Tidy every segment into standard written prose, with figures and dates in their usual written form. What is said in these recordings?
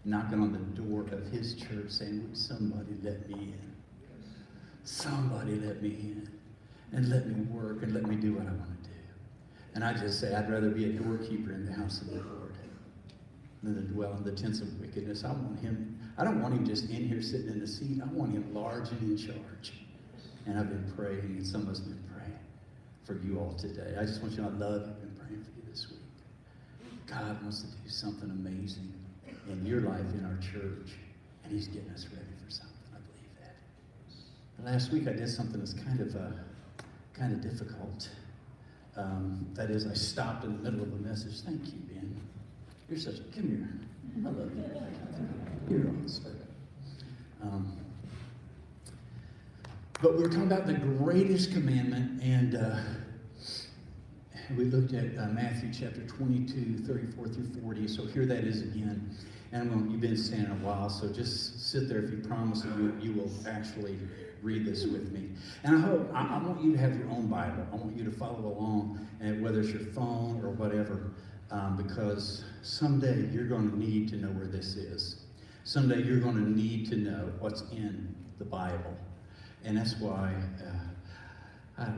knocking on the door of his church saying, would somebody let me in? Somebody let me in and let me work and let me do what I want to do. And I just say, I'd rather be a doorkeeper in the house of the Lord than to dwell in the tents of wickedness. I don't want him just in here sitting in the seat. I want him large and in charge. And I've been praying, and some of us have been praying for you all today. I just want you to know I love you. I've been praying for you this week. God wants to do something amazing in your life, in our church, and he's getting us ready for something. I believe that. But last week I did something that's kind of difficult. That is, I stopped in the middle of a message. Thank you, Ben. You're such a, come here. I love you. You're awesome. But we were talking about the greatest commandment, and we looked at Matthew chapter 22, 34 through 40. So here that is again. And you've been standing a while, so just sit there if you promise you will actually read this with me. And I want you to have your own Bible. I want you to follow along, and whether it's your phone or whatever, because someday you're going to need to know where this is. Someday you're going to need to know what's in the Bible. And that's why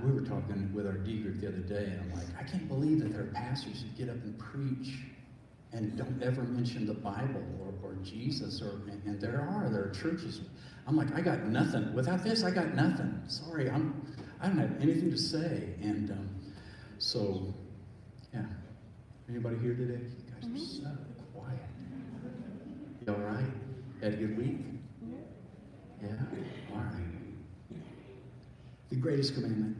we were talking with our D group the other day, and I'm like, I can't believe that there are pastors who get up and preach and don't ever mention the Bible or Jesus, and there are churches. I'm like, I got nothing. Without this, I got nothing. Sorry, I don't have anything to say. And so, yeah. Anybody here today? You guys are so quiet. You all right? Had a good week? Yeah? All right. The greatest commandment.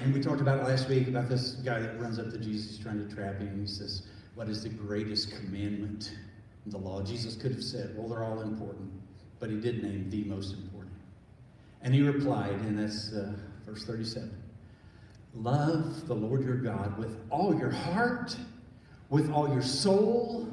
And we talked about it last week, about this guy that runs up to Jesus trying to trap him. And he says, what is the greatest commandment in the law? Jesus could have said, well, they're all important. But he did name the most important. And he replied, and that's verse 37. Love the Lord your God with all your heart, with all your soul,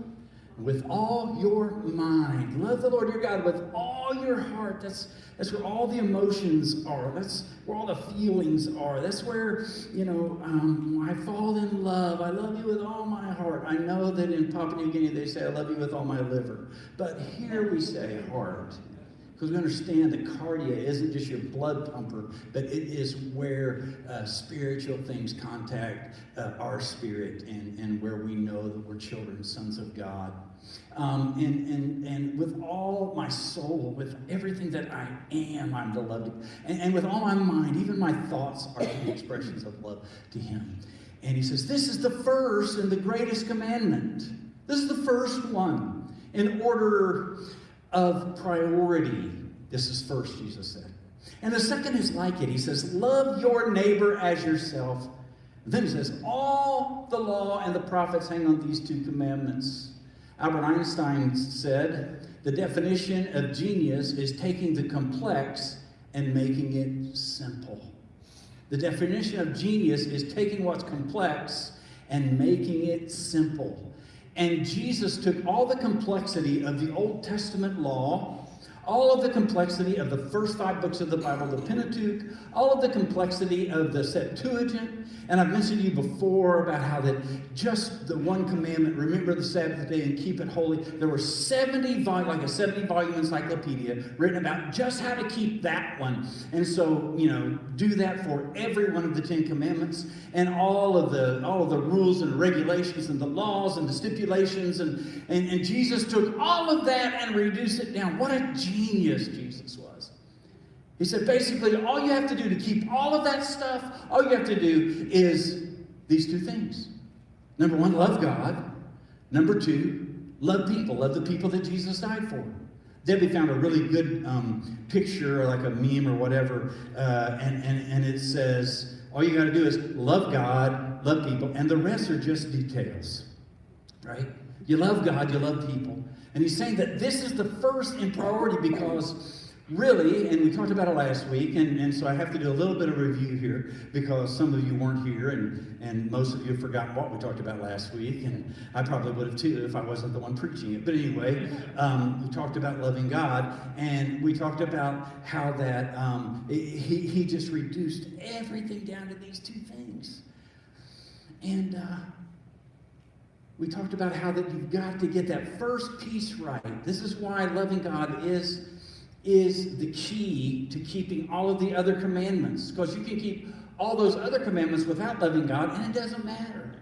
with all your mind. Love the Lord your God with all your heart. That's where all the emotions are. That's where all the feelings are. That's where, I fall in love. I love you with all my heart. I know that in Papua New Guinea they say, I love you with all my liver. But here we say heart. Because we understand that cardia isn't just your blood pumper, but it is where spiritual things contact our spirit, and where we know that we're children, sons of God. And with all my soul, with everything that I am, I'm the loved. And with all my mind, even my thoughts are the expressions of love to him. And he says, this is the first and the greatest commandment. This is the first one in order of priority. This is first, Jesus said. And the second is like it. He says, love your neighbor as yourself. And then he says, all the law and the prophets hang on these two commandments. Albert Einstein said, the definition of genius is taking the complex and making it simple. The definition of genius is taking what's complex and making it simple. And Jesus took all the complexity of the Old Testament law, all of the complexity of the first 5 books of the Bible, the Pentateuch, all of the complexity of the Septuagint. And I've mentioned to you before about how that just the one commandment, remember the Sabbath day and keep it holy. There were 70 volumes, like a 70-volume encyclopedia written about just how to keep that one. And so, do that for every one of the 10 commandments, and all of the rules and regulations and the laws and the stipulations. And Jesus took all of that and reduced it down. What a genius Jesus was. He said, basically, all you have to do to keep all of that stuff, all you have to do is these 2 things. Number 1, love God. Number 2, love people. Love the people that Jesus died for. Debbie found a really good picture, like a meme or whatever, and it says, all you got to do is love God, love people, and the rest are just details, right? You love God, you love people. And he's saying that this is the first in priority because really, and we talked about it last week, and so I have to do a little bit of review here because some of you weren't here, and most of you have forgotten what we talked about last week, and I probably would have too if I wasn't the one preaching it. But anyway, we talked about loving God, and we talked about how that he just reduced everything down to these 2 things. And we talked about how that you've got to get that first piece right. This is why loving God is the key to keeping all of the other commandments. Because you can keep all those other commandments without loving God, and it doesn't matter.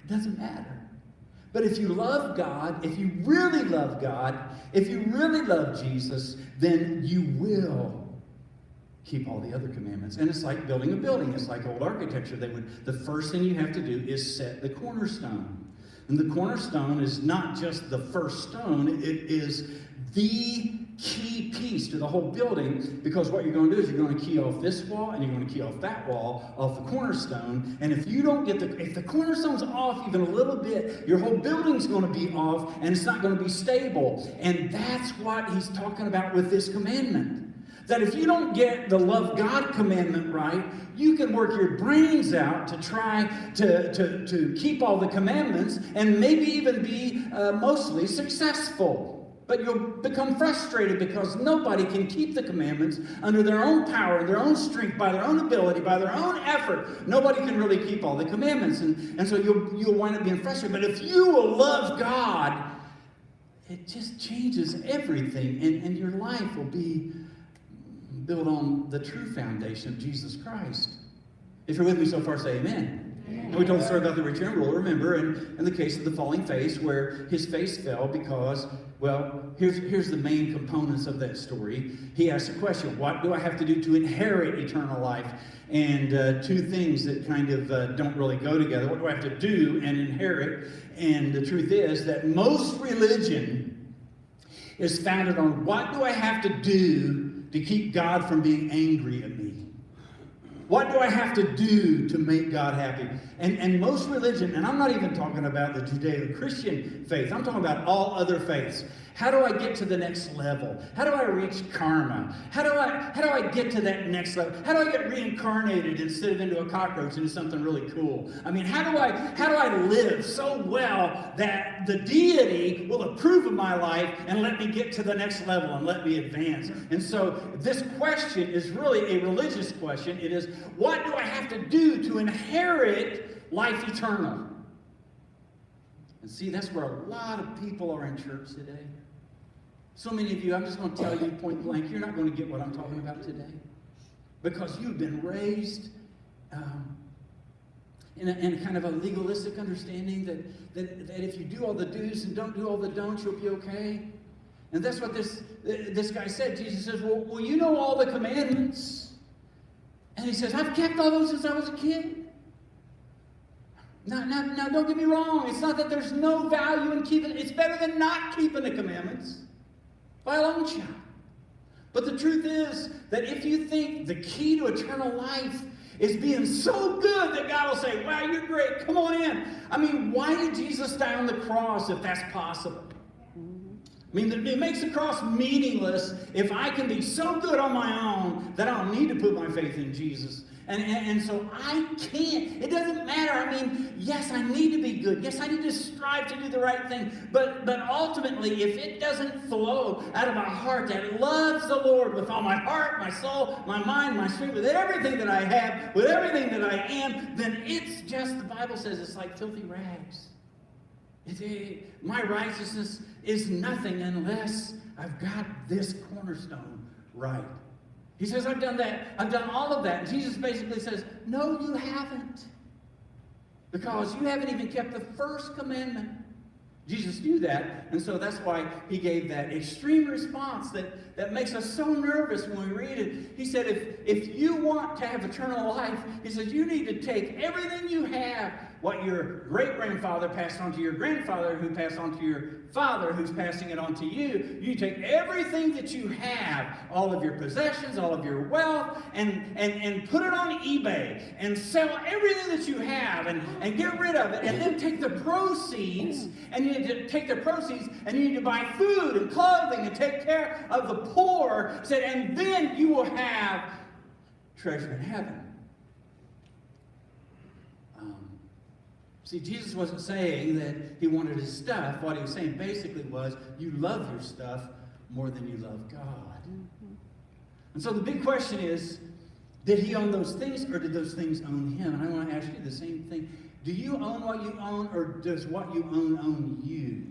It doesn't matter. But if you love God, if you really love God, if you really love Jesus, then you will keep all the other commandments. And it's like building a building. It's like old architecture. The first thing you have to do is set the cornerstone. And the cornerstone is not just the first stone. It is the key piece to the whole building, because what you're going to do is you're going to key off this wall and you're going to key off that wall off the cornerstone. And if you don't get if the cornerstone's off even a little bit, your whole building's going to be off and it's not going to be stable. And that's what he's talking about with this commandment. That if you don't get the love God commandment right, you can work your brains out to try to keep all the commandments and maybe even be mostly successful. But you'll become frustrated because nobody can keep the commandments under their own power, their own strength, by their own ability, by their own effort. Nobody can really keep all the commandments. And so you'll wind up being frustrated. But if you will love God, it just changes everything. And your life will be built on the true foundation of Jesus Christ. If you're with me so far, say amen. And we told the story about the rich young ruler, remember, in the case of the falling face, where his face fell because, well, here's the main components of that story. He asked the question, what do I have to do to inherit eternal life? And two things that kind of don't really go together. What do I have to do and inherit? And the truth is that most religion is founded on what do I have to do to keep God from being angry at me? What do I have to do to make God happy? And most religion, and I'm not even talking about the Judeo-Christian faith, I'm talking about all other faiths. How do I get to the next level? How do I reach karma? How do I get to that next level? How do I get reincarnated instead of into a cockroach into something really cool? I mean, how do I live so well that the deity will approve of my life and let me get to the next level and let me advance? And so this question is really a religious question. It is, what do I have to do to inherit life eternal? And see, that's where a lot of people are in church today. So many of you, I'm just going to tell you point blank, you're not going to get what I'm talking about today. Because you've been raised in a kind of a legalistic understanding that if you do all the do's and don't do all the don'ts, you'll be okay. And that's what this guy said. Jesus says, well, you know all the commandments. And he says, I've kept all those since I was a kid. Now, don't get me wrong. It's not that there's no value in keeping it. It's better than not keeping the commandments by a long shot. But the truth is that if you think the key to eternal life is being so good that God will say, wow, you're great, come on in. I mean, why did Jesus die on the cross if that's possible? I mean, it makes the cross meaningless if I can be so good on my own that I don't need to put my faith in Jesus. And so I can't. It doesn't matter. I mean, yes, I need to be good. Yes, I need to strive to do the right thing. But ultimately, if it doesn't flow out of a heart that loves the Lord with all my heart, my soul, my mind, my strength, with everything that I have, with everything that I am, then it's just, the Bible says, it's like filthy rags. My righteousness is nothing unless I've got this cornerstone right. He says, I've done that. I've done all of that. And Jesus basically says, no, you haven't. Because you haven't even kept the first commandment. Jesus knew that, and so that's why he gave that extreme response that makes us so nervous when we read it. He said, if you want to have eternal life, he says, you need to take everything you have, what your great-grandfather passed on to your grandfather, who passed on to your father, who's passing it on to you. You take everything that you have, all of your possessions, all of your wealth, and put it on eBay and sell everything that you have and get rid of it, and then take the proceeds, and you need to take the proceeds and you need to buy food and clothing and take care of the poor, and then you will have treasure in heaven. See, Jesus wasn't saying that he wanted his stuff. What he was saying basically was, you love your stuff more than you love God. Mm-hmm. And so the big question is, did he own those things or did those things own him? And I want to ask you the same thing. Do you own what you own, or does what you own you?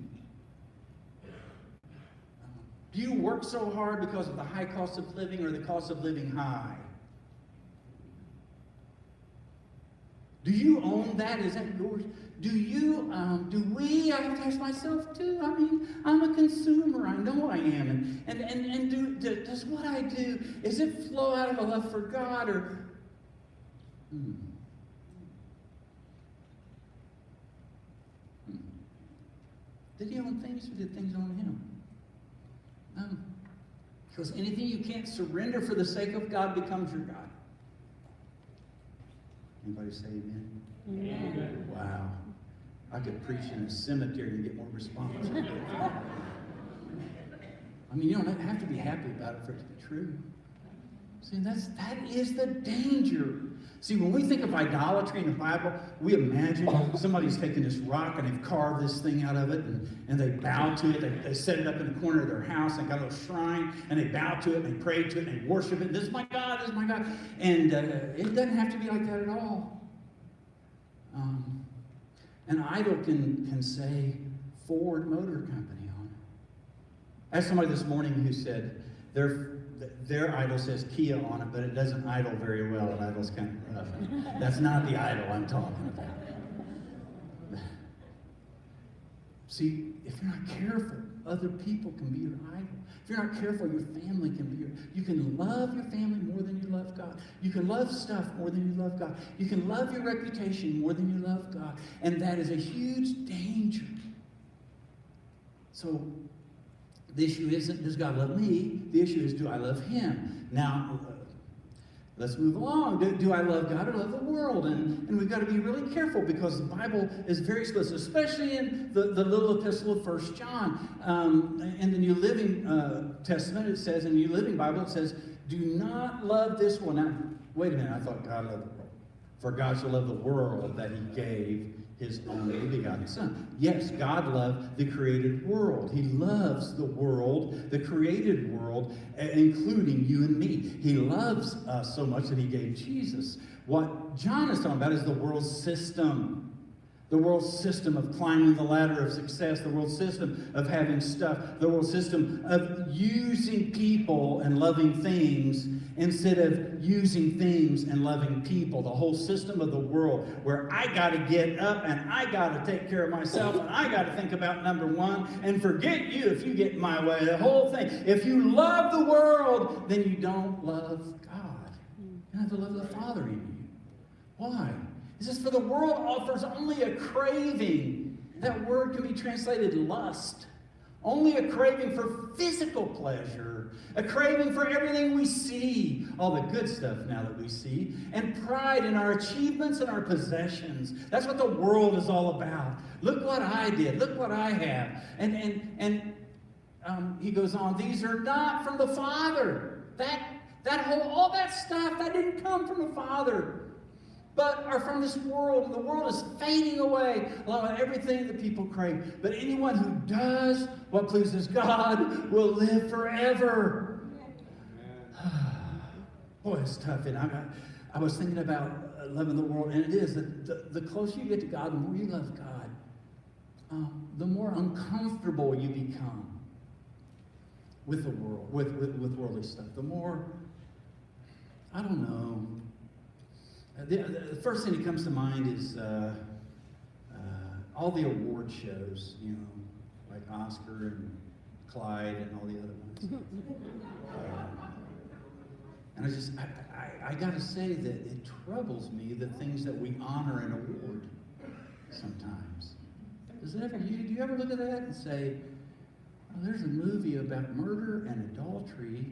Do you work so hard because of the high cost of living or the cost of living high? Do you own that? Is that yours? Do we? I have to ask myself too. I mean, I'm a consumer. I know I am. Does what I do, is it flow out of a love for God or... Did he own things or did things own him? Because anything you can't surrender for the sake of God becomes your God. Anybody say amen? Amen. Wow. I could preach in a cemetery and get more response. I mean, you don't have to be happy about it for it to be true. See, that is the danger. See, when we think of idolatry in the Bible, we imagine somebody's taken this rock and they've carved this thing out of it and they bow to it. They set it up in the corner of their house and got a little shrine and they bow to it and they pray to it and they worship it. This is my God, this is my God. And it doesn't have to be like that at all. An idol can say Ford Motor Company on it. I had somebody this morning who said their idol says Kia on it, but it doesn't idle very well. An idol's kind of rough. That's not the idol I'm talking about. See, if you're not careful, other people can be your idol. If you're not careful, your family can be you can love your family more than you love God. You can love stuff more than you love God. You can love your reputation more than you love God. And that is a huge danger. So, the issue isn't, does God love me? The issue is, do I love him? Now, let's move along. Do I love God or love the world? And we've got to be really careful because the Bible is very explicit, especially in the little epistle of 1 John. In the New Living Testament, it says, in the New Living Bible, it says, do not love this one. Now, wait a minute, I thought God loved the world. For God so loved the world that he gave his only begotten Son. Yes, God loved the created world. He loves the world, the created world, including you and me. He loves us so much that he gave Jesus. What John is talking about is the world system. The world system of climbing the ladder of success, the world system of having stuff, the world system of using people and loving things instead of using things and loving people. The whole system of the world where I got to get up and I got to take care of myself and I got to think about number one and forget you if you get in my way. The whole thing. If you love the world, then you don't love God. You have to love the Father in you. Why? It says, for the world offers only a craving. That word can be translated lust. Only a craving for physical pleasure. A craving for everything we see. All the good stuff now that we see. And pride in our achievements and our possessions. That's what the world is all about. Look what I did. Look what I have. And he goes on, these are not from the Father. All that stuff, that didn't come from the Father. But are from this world, and the world is fading away along with everything that people crave. But anyone who does what pleases God will live forever. Boy, it's tough. And I was thinking about loving the world, and it is that the closer you get to God, the more you love God, the more uncomfortable you become with the world, with worldly stuff. The more, I don't know. The first thing that comes to mind is all the award shows, like Oscar and Clyde and all the other ones. And I got to say that it troubles me the things that we honor and award sometimes. Do you ever look at that and say, oh, there's a movie about murder and adultery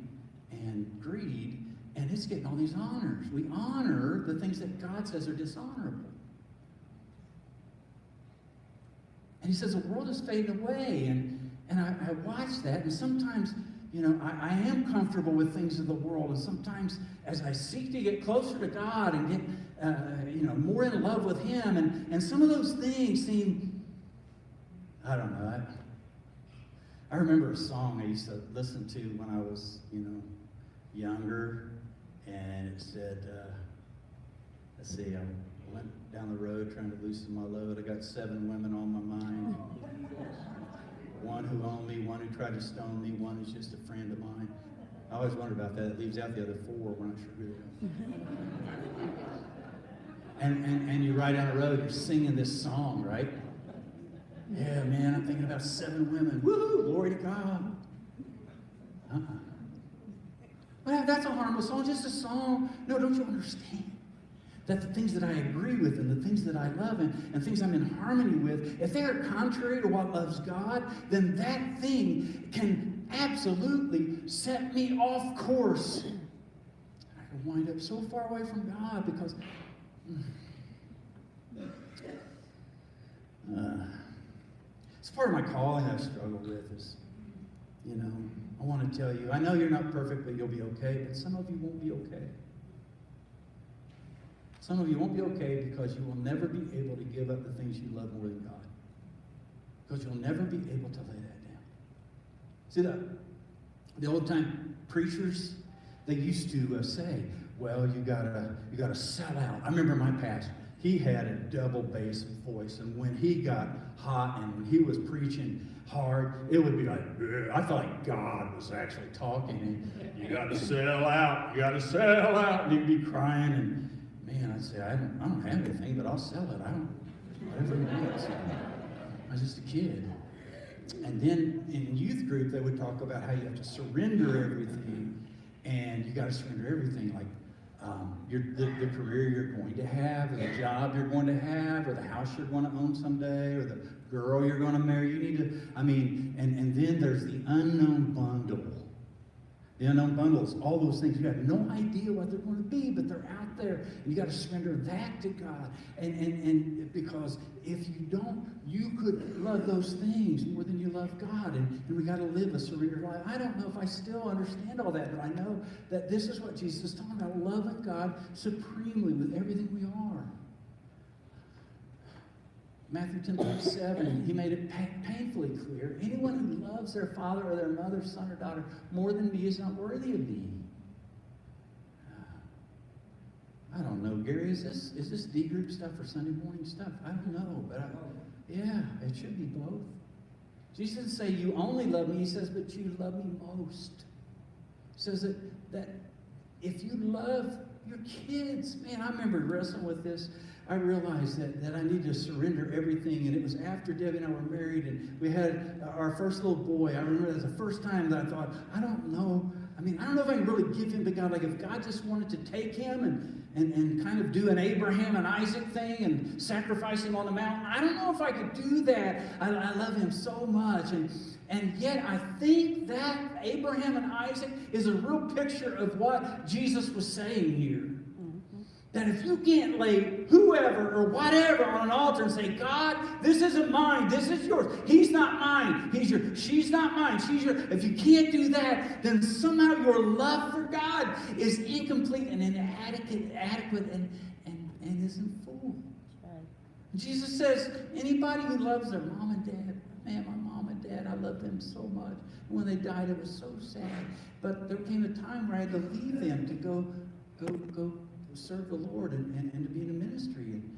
and greed, and it's getting all these honors. We honor the things that God says are dishonorable. And he says the world is fading away. And I watch that, and sometimes, I am comfortable with things of the world. And sometimes as I seek to get closer to God and get, more in love with him, and some of those things seem, I don't know. I remember a song I used to listen to when I was, younger. And it said, let's see, went down the road trying to loosen my load. I got 7 women on my mind. One who owned me, one who tried to stone me, one who's just a friend of mine. I always wonder about that. It leaves out the other 4. We're not sure who they are. And you ride down the road, you're singing this song, right? Yeah, man, I'm thinking about 7 women. Woo, glory to God. Well, that's a harmless song, just a song. No, don't you understand that the things that I agree with and the things that I love and things I'm in harmony with, if they are contrary to what loves God, then that thing can absolutely set me off course. I can wind up so far away from God because it's part of my calling I struggle with is, I want to tell you, I know you're not perfect, but you'll be okay, but some of you won't be okay. Some of you won't be okay because you will never be able to give up the things you love more than God. Because you'll never be able to lay that down. See, the old-time preachers, they used to say, well, you gotta sell out. I remember my pastor. He had a double bass voice, and when he got hot and when he was preaching hard, it would be like, I felt like God was actually talking, and you got to sell out, and he'd be crying, and man, I'd say, I don't have anything, but I'll sell it. Whatever it is. I was just a kid. And then in youth group, they would talk about how you have to surrender everything, and you got to surrender everything, like the career you're going to have, or the job you're going to have, or the house you're going to own someday, or the girl you're going to marry. You need to, and then there's the unknown bundle. The unknown bundles, all those things. You have no idea what they're going to be, but they're out there. And you got to surrender that to God. And because if you don't, you could love those things more than you love God. And we got to live a surrendered life. I don't know if I still understand all that, but I know that this is what Jesus is talking about, loving God supremely with everything we are. Matthew 10:37, he made it painfully clear. Anyone who loves their father or their mother, son or daughter more than me is not worthy of me. I don't know, Gary, is this D group stuff or Sunday morning stuff? I don't know, but yeah, it should be both. Jesus doesn't say you only love me, he says, but you love me most. He says that if you love your kids, man, I remember wrestling with this. I realized that I need to surrender everything, and it was after Debbie and I were married, and we had our first little boy. I remember that was the first time that I thought, I don't know if I can really give him to God. Like if God just wanted to take him and kind of do an Abraham and Isaac thing and sacrifice him on the mountain, I don't know if I could do that. I love him so much, and yet I think that Abraham and Isaac is a real picture of what Jesus was saying here. That if you can't lay whoever or whatever on an altar and say, God, this isn't mine, this is yours. He's not mine, he's yours. She's not mine, she's yours. If you can't do that, then somehow your love for God is incomplete and inadequate and isn't full. Right. Jesus says, anybody who loves their mom and dad, man, my mom and dad, I love them so much. And when they died, it was so sad. But there came a time where I had to leave them to go serve the Lord and to be in a ministry. And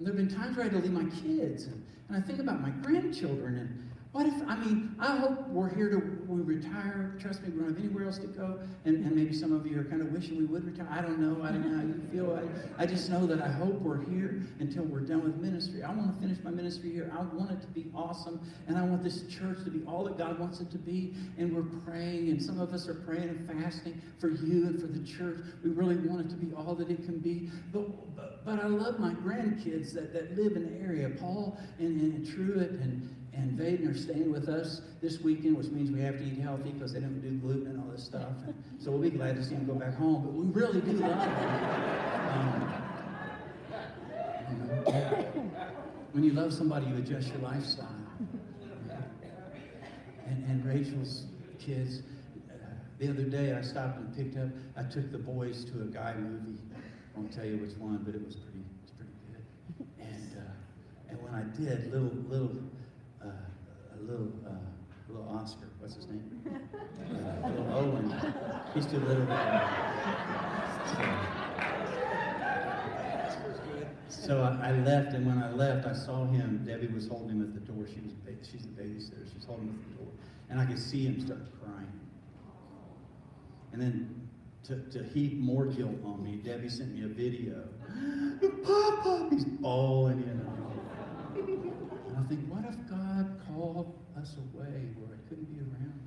there have been times where I had to leave my kids. And I think about my grandchildren. And what if, I hope we're here we retire. Trust me, we don't have anywhere else to go. And maybe some of you are kind of wishing we would retire. I don't know how you feel. I just know that I hope we're here until we're done with ministry. I want to finish my ministry here. I want it to be awesome. And I want this church to be all that God wants it to be. And we're praying. And some of us are praying and fasting for you and for the church. We really want it to be all that it can be. But I love my grandkids that live in the area. Paul and Truett and Vaden are staying with us this weekend, which means we have to eat healthy because they don't do gluten and all this stuff. And so we'll be glad to see them go back home. But we really do love them. When you love somebody, you adjust your lifestyle. And Rachel's kids, the other day I stopped and I took the boys to a guy movie. I won't tell you which one, but it was pretty good. And when I did, little Oscar, what's his name? Little Owen. He's too little. So I left, and when I left, I saw him. Debbie was holding him at the door. She's the babysitter. She's holding him at the door. And I could see him start crying. And then to heap more guilt on me, Debbie sent me a video. Papa! He's bawling, you know. And I think, what if God called us away where I couldn't be around him?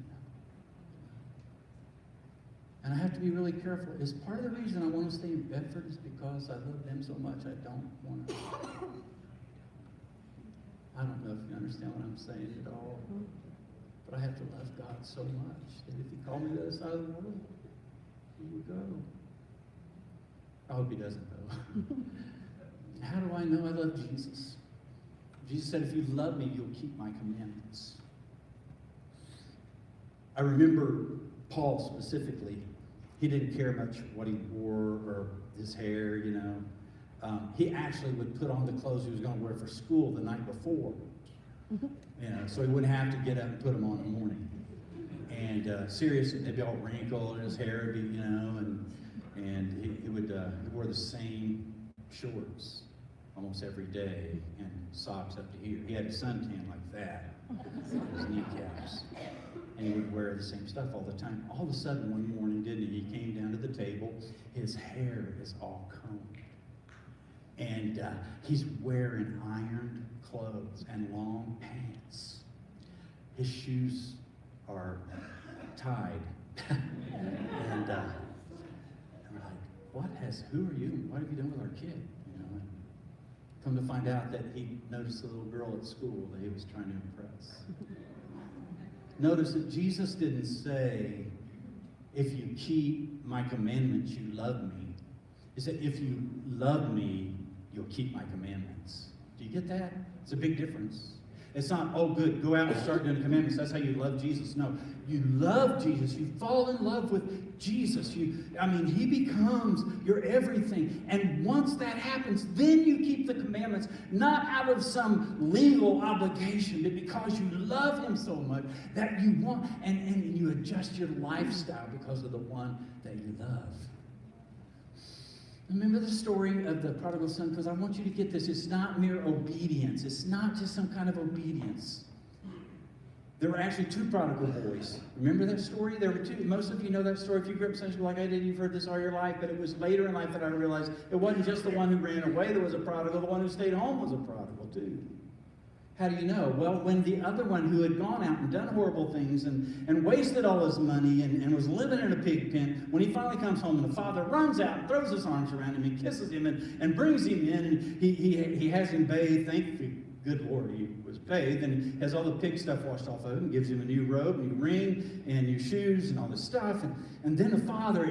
And I have to be really careful. Is part of the reason I want to stay in Bedford is because I love them so much I don't want to. I don't know if you understand what I'm saying at all. But I have to love God so much that if he called me to the other side of the world, he would go. I hope he doesn't, though. How do I know I love Jesus? Jesus said, if you love me, you'll keep my commandments. I remember Paul specifically. He didn't care much what he wore or his hair, you know. He actually would put on the clothes he was going to wear for school the night before. You know, so he wouldn't have to get up and put them on in the morning. And seriously, they'd be all wrinkled, and his hair would be, you know, and he wore the same shorts almost every day and socks up to here. He had a suntan like that, his kneecaps. And he would wear the same stuff all the time. All of a sudden, one morning, didn't he? He came down to the table. His hair is all combed. And he's wearing ironed clothes and long pants. His shoes are tied. And we're like, who are you? And what have you done with our kid? You know, and come to find out that he noticed a little girl at school that he was trying to impress. Notice that Jesus didn't say, if you keep my commandments, you love me. He said, if you love me, you'll keep my commandments. Do you get that? It's a big difference. It's not, oh, good, go out and start doing the commandments. That's how you love Jesus. No, you love Jesus. You fall in love with Jesus. He becomes your everything. And once that happens, then you keep the commandments, not out of some legal obligation, but because you love him so much that you want, and you adjust your lifestyle because of the one that you love. Remember the story of the prodigal son? Because I want you to get this. It's not mere obedience. It's not just some kind of obedience. There were actually two prodigal boys. Remember that story? There were two. Most of you know that story. If you grew up in Sunday school like I did, you've heard this all your life. But it was later in life that I realized it wasn't just the one who ran away that was a prodigal. The one who stayed home was a prodigal too. How do you know? Well, when the other one who had gone out and done horrible things and wasted all his money and was living in a pig pen, when he finally comes home and the father runs out and throws his arms around him and kisses him and brings him in and he has him bathed, thankfully, good Lord, he was bathed, and has all the pig stuff washed off of him, gives him a new robe, new ring, and new shoes and all this stuff. And then the father,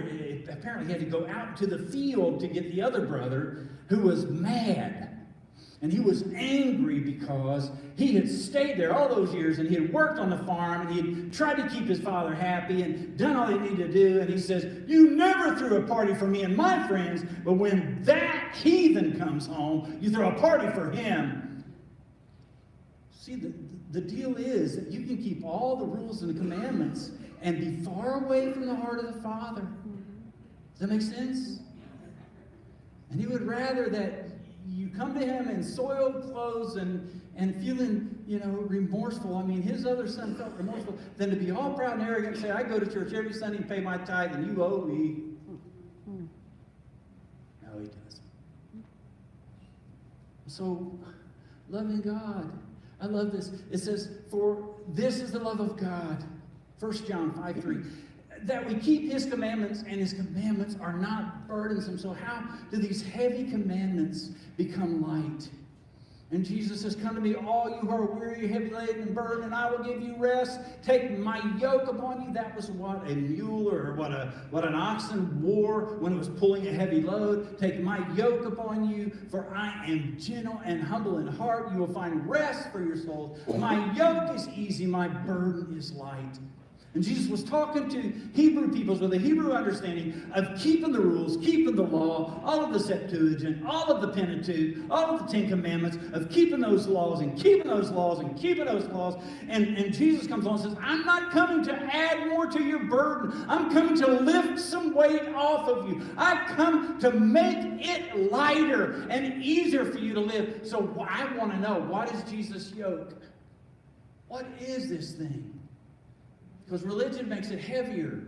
apparently had to go out to the field to get the other brother who was mad. And he was angry because he had stayed there all those years and he had worked on the farm and he had tried to keep his father happy and done all he needed to do. And he says, you never threw a party for me and my friends, but when that heathen comes home, you throw a party for him. See, the deal is that you can keep all the rules and the commandments and be far away from the heart of the Father. Does that make sense? And he would rather that you come to him in soiled clothes and feeling, remorseful. I mean, his other son felt remorseful than to be all proud and arrogant and say, I go to church every Sunday and pay my tithe and you owe me. No, he doesn't. So, loving God. I love this. It says, for this is the love of God. 1 John 5:3. That we keep his commandments, and his commandments are not burdensome. So how do these heavy commandments become light? And Jesus says, come to me, all you who are weary, heavy laden, and burdened, and I will give you rest. Take my yoke upon you. That was what a mule or what an oxen wore when it was pulling a heavy load. Take my yoke upon you, for I am gentle and humble in heart. You will find rest for your souls. My yoke is easy, my burden is light. And Jesus was talking to Hebrew peoples with a Hebrew understanding of keeping the rules, keeping the law, all of the Septuagint, all of the Pentateuch, all of the Ten Commandments, of keeping those laws and keeping those laws and keeping those laws. And Jesus comes along and says, I'm not coming to add more to your burden. I'm coming to lift some weight off of you. I come to make it lighter and easier for you to live. So I want to know, what is Jesus' yoke? What is this thing? Because religion makes it heavier.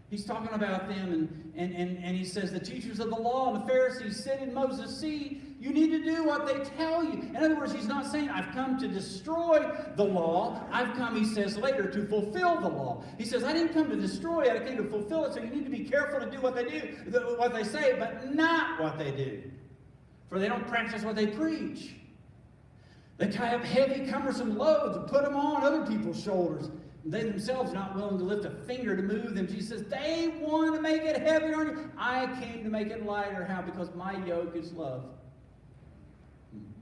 He's talking about them, and he says, the teachers of the law and the Pharisees sit in Moses' seat. You need to do what they tell you. In other words, he's not saying, I've come to destroy the law. I've come, he says later, to fulfill the law. He says, I didn't come to destroy it. I came to fulfill it. So you need to be careful to do what they do, what they say, but not what they do. For they don't practice what they preach. They tie up heavy, cumbersome loads and put them on other people's shoulders. They themselves are not willing to lift a finger to move them. Jesus says, they want to make it heavier on you. I came to make it lighter. How? Because my yoke is love.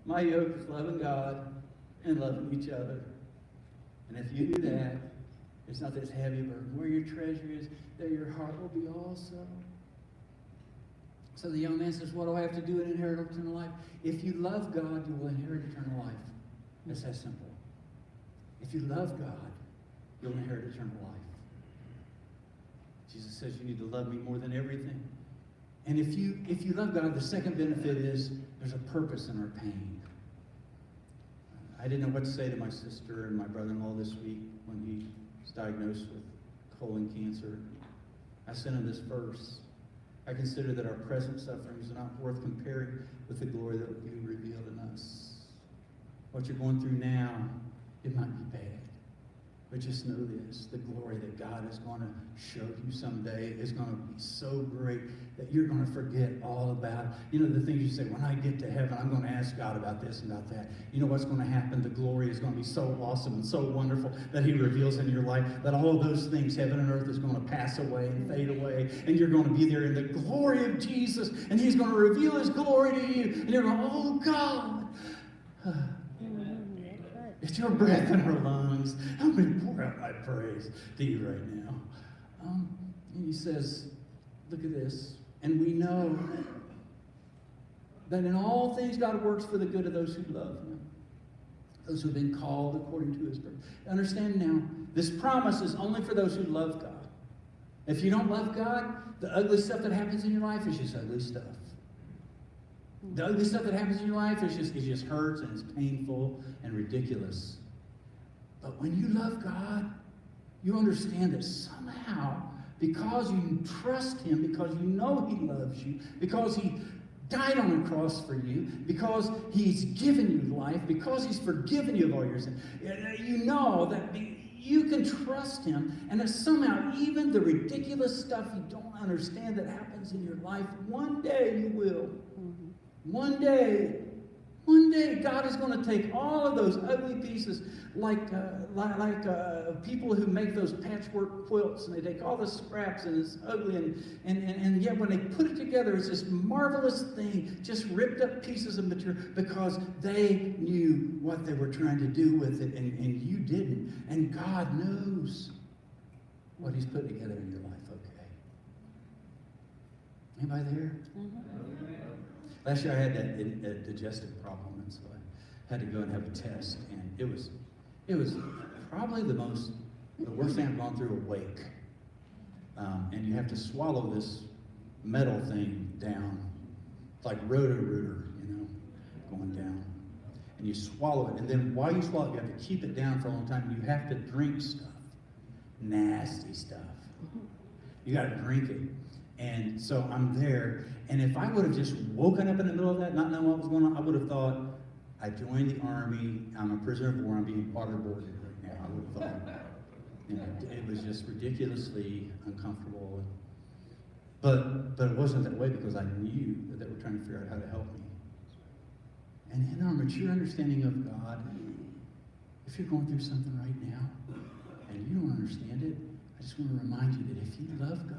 My yoke is loving God and loving each other. And if you do that, it's not this heavy burden. Where your treasure is, there your heart will be also. So the young man says, what do I have to do to inherit eternal life? If you love God, you will inherit eternal life. It's that simple. If you love God, you'll inherit eternal life. Jesus says you need to love me more than everything. And if you love God, the second benefit is there's a purpose in our pain. I didn't know what to say to my sister and my brother-in-law this week when he was diagnosed with colon cancer. I sent him this verse. I consider that our present sufferings are not worth comparing with the glory that will be revealed in us. What you're going through now, it might be bad. But just know this, the glory that God is going to show you someday is going to be so great that you're going to forget all about it. You know, the things you say, when I get to heaven, I'm going to ask God about this and about that. You know what's going to happen? The glory is going to be so awesome and so wonderful that he reveals in your life that all of those things, heaven and earth, is going to pass away and fade away. And you're going to be there in the glory of Jesus. And he's going to reveal his glory to you. And you're going, oh God. It's your breath in our lungs. Help me pour out my praise to you right now. And he says, look at this. And we know that in all things God works for the good of those who love him. Those who have been called according to his purpose. Understand now, this promise is only for those who love God. If you don't love God, the ugly stuff that happens in your life is just ugly stuff. The ugly stuff that happens in your life is it just hurts and it's painful and ridiculous. But when you love God, you understand that somehow, because you trust him, because you know he loves you, because he died on the cross for you, because he's given you life, because he's forgiven you of all your sins, you know that you can trust him, and that somehow even the ridiculous stuff you don't understand that happens in your life, one day you will. One day, God is going to take all of those ugly pieces, like people who make those patchwork quilts, and they take all the scraps, and it's ugly, and yet when they put it together, it's this marvelous thing, just ripped up pieces of material, because they knew what they were trying to do with it, and you didn't. And God knows what he's put together in your life, okay? Anybody there? Last year I had a digestive problem, and so I had to go and have a test, and it was probably the worst thing I've gone through awake. And you have to swallow this metal thing down, like Roto-Rooter, going down. And you swallow it, and then while you swallow it, you have to keep it down for a long time, and you have to drink stuff, nasty stuff. You got to drink it. And so I'm there, and if I would have just woken up in the middle of that, not knowing what was going on, I would have thought, I joined the Army, I'm a prisoner of war, I'm being waterboarded right now. I would have thought, it was just ridiculously uncomfortable. But it wasn't that way, because I knew that they were trying to figure out how to help me. And in our mature understanding of God, if you're going through something right now, and you don't understand it, I just want to remind you that if you love God,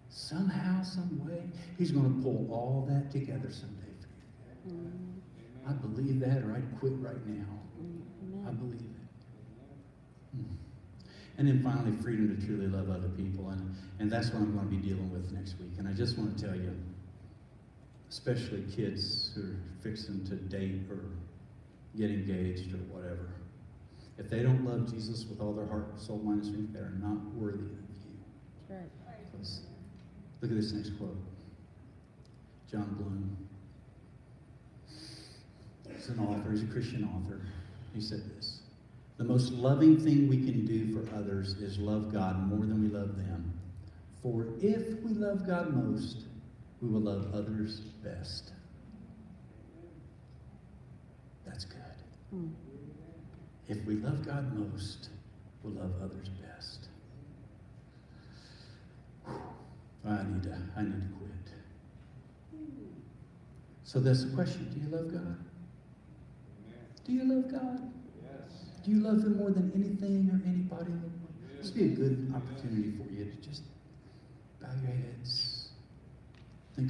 somehow, some way, he's going to pull all that together someday for you. I believe that, or I'd quit right now. I believe it. And then finally, freedom to truly love other people. And that's what I'm going to be dealing with next week. And I just want to tell you, especially kids who are fixing to date or get engaged or whatever, if they don't love Jesus with all their heart, soul, mind, and strength, they are not worthy of you. That's right. Look at this next quote. John Bloom. He's an author. He's a Christian author. He said this: the most loving thing we can do for others is love God more than we love them. For if we love God most, we will love others best. That's good. Mm. If we love God most, we'll love others best. I need to quit. So that's the question. Do you love God? Do you love God? Yes. Do you love Him more than anything or anybody in the world? This would be a good opportunity for you to just bow your heads.